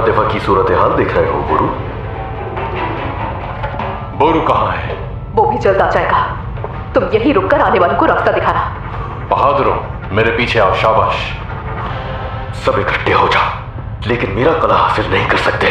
फातिमा की सूरत हाल देख रहे हो बोरू? बोरू कहाँ है? वो भी जल्द आ जाएगा। तुम यहीं रुककर आने वालों को रास्ता दिखाना। बहादुरों, मेरे पीछे आओ। शाबाश। सब इकट्ठे हो जा, लेकिन मेरा कला हासिल नहीं कर सकते।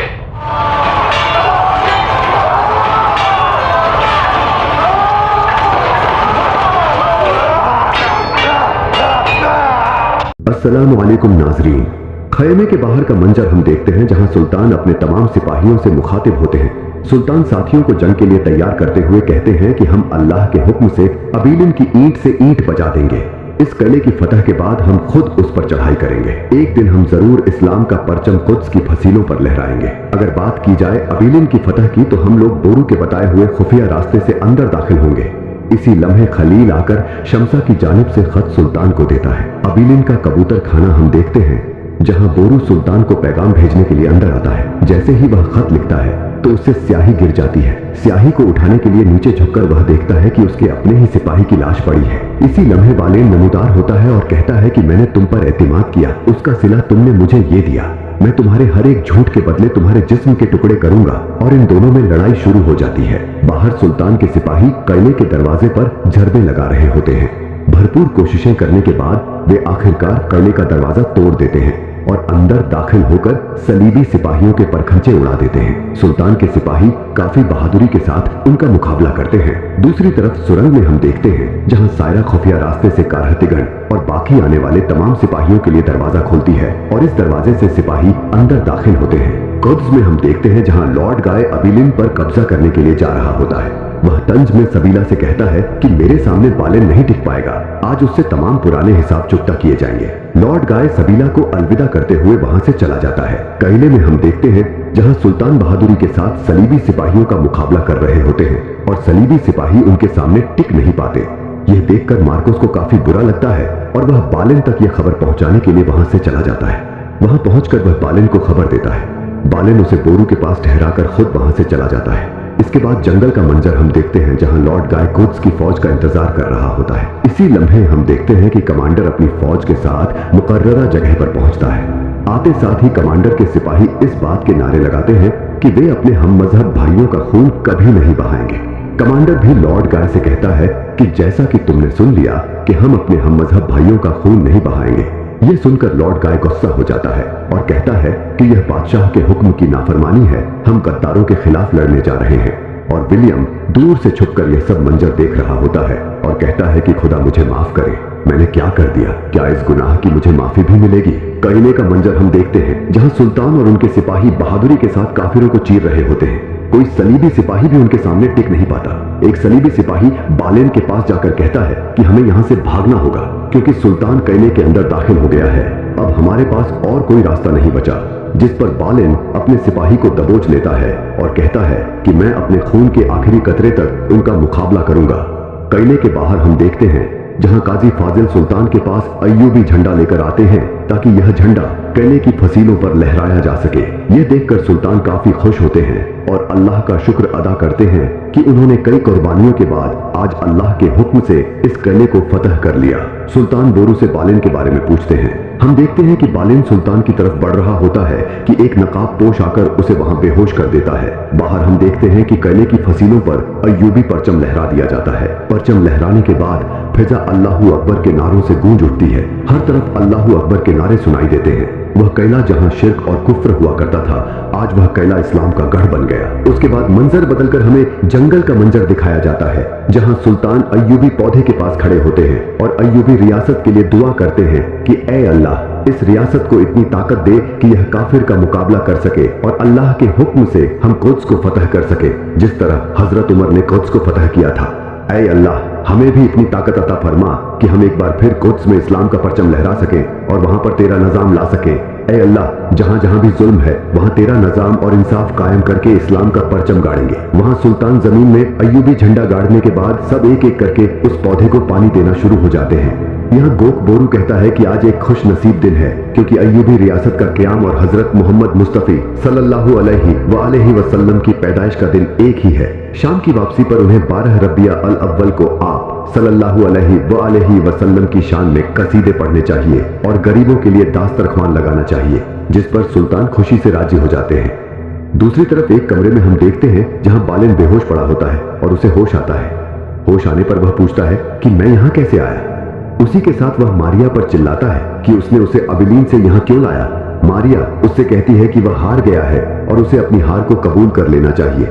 अस्सलाम वालेकुम नाजरीन। खैमे के बाहर का मंजर हम देखते हैं जहां सुल्तान अपने तमाम सिपाहियों से मुखातिब होते हैं। सुल्तान साथियों को जंग के लिए तैयार करते हुए कहते हैं कि हम अल्लाह के हुक्म से अबीलिन की ईंट से ईंट बजा देंगे। इस किले की फतह के बाद हम खुद उस पर चढ़ाई करेंगे। एक दिन हम जरूर इस्लाम का परचम कुद्स की फसीलों पर लहराएंगे। अगर बात की जाए अबीलिन की फतह की, तो हम लोग बोरू के बताए हुए खुफिया रास्ते से अंदर दाखिल होंगे। इसी लम्हे खलील आकर शमसा की जानिब से खत सुल्तान को देता है। अबीलिन का कबूतर खाना हम देखते हैं जहां बोरू सुल्तान को पैगाम भेजने के लिए अंदर आता है। जैसे ही वह खत लिखता है तो उससे स्याही गिर जाती है। स्याही को उठाने के लिए नीचे झुककर वह देखता है कि उसके अपने ही सिपाही की लाश पड़ी है। इसी लम्हे बालेन नमूदार होता है और कहता है कि मैंने तुम पर एतमाद किया, उसका सिला तुमने मुझे ये दिया। मैं तुम्हारे हर एक झूठ के बदले तुम्हारे जिस्म के टुकड़े करूंगा। और इन दोनों में लड़ाई शुरू हो जाती है। बाहर सुल्तान के सिपाही किले के दरवाजे पर झरबे लगा रहे होते हैं। भरपूर कोशिशें करने के बाद वे आखिरकार किले का दरवाजा तोड़ देते हैं और अंदर दाखिल होकर सलीबी सिपाहियों के परखंचे उड़ा देते हैं। सुल्तान के सिपाही काफी बहादुरी के साथ उनका मुकाबला करते हैं। दूसरी तरफ सुरंग में हम देखते हैं जहां सायरा खुफिया रास्ते से कारहतिगन और बाकी आने वाले तमाम सिपाहियों के लिए दरवाजा खोलती है और इस दरवाजे से सिपाही अंदर दाखिल होते हैं। कुद्स में हम देखते हैं जहां लॉर्ड गाय अबीलिन पर कब्जा करने के लिए जा रहा होता है। वह तंज में सबीला से कहता है कि मेरे सामने बालेन नहीं टिक पाएगा, आज उससे तमाम पुराने हिसाब चुकता किए जाएंगे। लॉर्ड गाय सबीला को अलविदा करते हुए वहां से चला जाता है। किले में हम देखते हैं जहां सुल्तान बहादुरी के साथ सलीबी सिपाहियों का मुकाबला कर रहे होते हैं और सलीबी सिपाही उनके सामने टिक नहीं पाते। यह देखकर मार्कोस को काफी बुरा लगता है और वह बालेन तक यह खबर पहुंचाने के लिए वहां से चला जाता है। वहां पहुंचकर वह बालेन को खबर देता है। बालेन उसे बोरू के पास ठहराकर खुद वहां से चला जाता है। इसके बाद जंगल का मंजर हम देखते हैं जहां लॉर्ड गाय कुद्स की फौज का इंतजार कर रहा होता है। इसी लम्हे हम देखते हैं कि कमांडर अपनी फौज के साथ मुकर्ररा जगह पर पहुंचता है। आते साथ ही कमांडर के सिपाही इस बात के नारे लगाते हैं कि वे अपने हम मजहब भाइयों का खून कभी नहीं बहाएंगे। कमांडर भी लॉर्ड गाय से कहता है कि जैसा कि तुमने सुन लिया कि हम अपने हम मजहब भाइयों का खून नहीं बहाएंगे। ये सुनकर लॉर्ड गाय गुस्सा हो जाता है और कहता है कि यह बादशाह के हुक्म की नाफरमानी है, हम गद्दारों के खिलाफ लड़ने जा रहे हैं। और विलियम दूर से छुपकर यह सब मंजर देख रहा होता है और कहता है कि खुदा मुझे माफ करे, मैंने क्या कर दिया, क्या इस गुनाह की मुझे माफी भी मिलेगी। किले का मंजर हम देखते हैं जहां सुल्तान और उनके सिपाही बहादुरी के साथ काफिरों को चीर रहे होते हैं। कोई सलीबी सिपाही भी उनके सामने टिक नहीं पाता। एक सलीबी सिपाही बालेन के पास जाकर कहता है कि हमें यहाँ से भागना होगा क्योंकि सुल्तान किले के अंदर दाखिल हो गया है। अब हमारे पास और कोई रास्ता नहीं बचा। जिस पर बालेन अपने सिपाही को दबोच लेता है और कहता है कि मैं अपने खून के आखिरी कतरे तक उनका मुकाबला करूंगा। किले के बाहर हम देखते हैं जहां काजी फाजिल सुल्तान के पास अय्यूबी झंडा लेकर आते हैं ताकि यह झंडा किले की फसीलों पर लहराया जा सके। यह देखकर सुल्तान काफी खुश होते हैं और अल्लाह का शुक्र अदा करते हैं कि उन्होंने कई कुर्बानियों के बाद आज अल्लाह के हुक्म से इस किले को फतह कर लिया। सुल्तान बोरू से बालेन के बारे में पूछते हैं। हम देखते हैं कि बालेन सुल्तान की तरफ बढ़ रहा होता है कि एक नकाब पोश आकर उसे वहां बेहोश कर देता है। बाहर हम देखते हैं कि किले की फसीलों पर अय्यूबी परचम लहरा दिया जाता है। परचम लहराने के बाद फिजा अल्लाहू अकबर के नारों से गूंज उठती है। हर तरफ अल्लाहू अकबर के नारे सुनाई देते हैं। वह किला जहां शिर्क और कुफ्र हुआ करता था, आज वह किला इस्लाम का गढ़ बन गया। उसके बाद मंजर बदलकर हमें जंगल का मंजर दिखाया जाता है जहां सुल्तान अय्यूबी पौधे के पास खड़े होते हैं और अय्यूबी रियासत के लिए दुआ करते हैं कि ऐ अल्लाह, इस रियासत को इतनी ताकत दे कि यह काफिर का मुकाबला कर सके और अल्लाह के हुक्म से हम कुद्स को फतह कर सके जिस तरह हजरत उमर ने कुद्स को फतह किया था। ऐ अल्लाह, हमें भी इतनी ताकत अता फरमा कि हम एक बार फिर कुद्स में इस्लाम का परचम लहरा सकें और वहां पर तेरा निजाम ला सकें। ऐ अल्लाह, जहां जहां भी जुल्म है वहां तेरा निजाम और इंसाफ कायम करके इस्लाम का परचम गाड़ेंगे। वहां सुल्तान जमीन में अय्यूबी झंडा गाड़ने के बाद सब एक एक करके उस पौधे को पानी देना शुरू हो जाते हैं। यहाँ गोक बोरू कहता है कि आज एक खुश नसीब दिन है क्योंकि अय्यूबी रियासत का क़याम और हजरत मोहम्मद मुस्तफ़ी सल्लल्लाहु अलैहि वसल्लम की पैदाइश का दिन एक ही है। शाम की वापसी पर उन्हें 12 रबिया अल अव्वल को आप सल्लल्लाहु अलैहि वसल्लम की शान में कसीदे पढ़ने चाहिए और गरीबों के लिए दास्तरख्वान लगाना चाहिए। जिस पर सुल्तान खुशी से राजी हो जाते हैं। दूसरी तरफ एक कमरे में हम देखते हैं जहां बालिन बेहोश पड़ा होता है और उसे होश आता है। होश आने पर वह पूछता है कि मैं यहाँ कैसे आया। उसी के साथ वह मारिया पर चिल्लाता है कि उसने उसे अबिलीन से यहाँ क्यों लाया। मारिया उससे कहती है कि वह हार गया है और उसे अपनी हार को कबूल कर लेना चाहिए।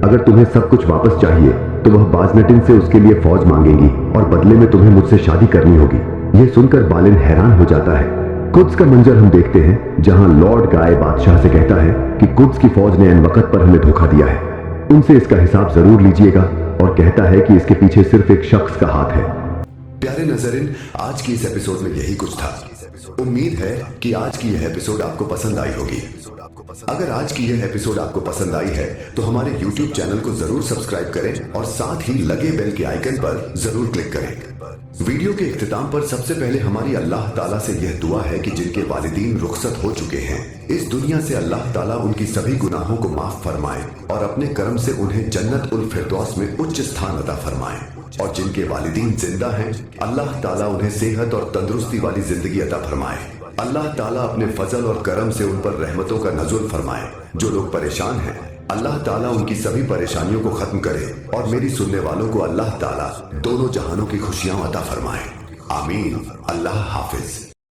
अगर तुम्हें सब कुछ वापस चाहिए तो वह बाजनटिन से उसके लिए फौज मांगेगी और बदले में तुम्हें मुझसे शादी करनी होगी। यह सुनकर बालिन हैरान हो जाता है। कुद्स का मंजर हम देखते हैं जहां लॉर्ड गाय बादशाह से कहता है कि कुद्स की फौज ने ऐन वक्त पर हमें धोखा दिया है, उनसे इसका हिसाब जरूर लीजिएगा, और कहता है कि इसके पीछे सिर्फ एक शख्स का हाथ है। प्यारे नजरिन, आज की इस एपिसोड में यही कुछ था। उम्मीद है कि आज की यह एपिसोड आपको पसंद आई होगी। अगर आज की यह एपिसोड आपको पसंद आई है तो हमारे YouTube चैनल को जरूर सब्सक्राइब करें और साथ ही लगे बेल के आइकन पर जरूर क्लिक करें। वीडियो के इख्तिताम पर सबसे पहले हमारी अल्लाह ताला से यह दुआ है कि जिनके वालिदीन रुखसत हो चुके हैं, इस दुनिया से अल्लाह ताला उनकी सभी गुनाहों को माफ फरमाए और अपने करम से उन्हें जन्नत उल फिरदौस में उच्च स्थान अता फरमाए। और जिनके वालिदीन जिंदा हैं, अल्लाह ताला उन्हें सेहत और तंदुरुस्ती वाली जिंदगी अता फरमाए। अल्लाह ताला अपने फजल और करम से उन पर रहमतों का नजुल फरमाए। जो लोग परेशान हैं, अल्लाह ताला उनकी सभी परेशानियों को खत्म करे और मेरी सुनने वालों को अल्लाह ताला दोनों जहानों की खुशियां अता फरमाए। आमीन। अल्लाह हाफिज।